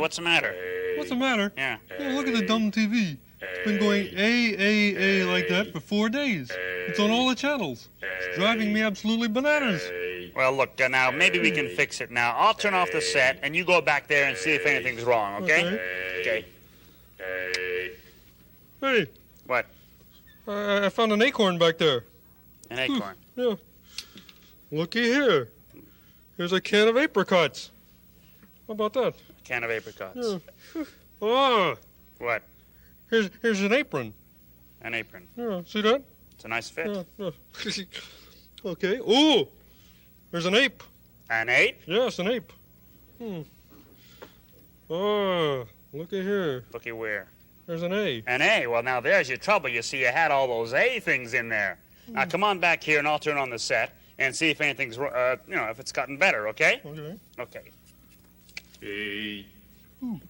what's the matter? What's the matter? Yeah. Oh, look at the dumb TV. It's been going A like that for 4 days. It's on all the channels. It's driving me absolutely bananas. Well, look, now, maybe we can fix it now. I'll turn off the set, and you go back there and see if anything's wrong, okay? Okay. Hey, What? I found an acorn back there. An acorn. Yeah. Looky here. Here's a can of apricots. How about that? A can of apricots. Yeah. Ah, What? here's an apron. An apron. Yeah, see that? It's a nice fit. Yeah. Okay. Ooh, there's an ape. An ape? Yes, an ape. Ah, looky here. Looky where? There's an A. An A. Well, now there's your trouble. You see, you had all those A things in there. Now come on back here, and I'll turn on the set and see if anything's, if it's gotten better. Okay? Okay. Okay. B.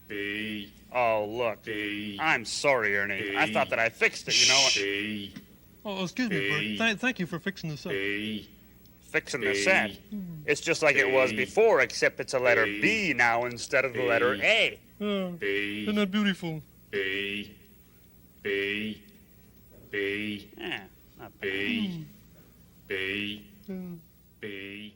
B. Oh, look. B. I'm sorry, Ernie. I thought that I fixed it. You know what? B. Oh, excuse me, Bert. Thank you for fixing this up. B. Fixing the set. It's just like it was before, except it's a letter B now instead of the letter A. Yeah. B. Isn't that beautiful? B. B. B. Yeah, not bad. B. B. Yeah. B.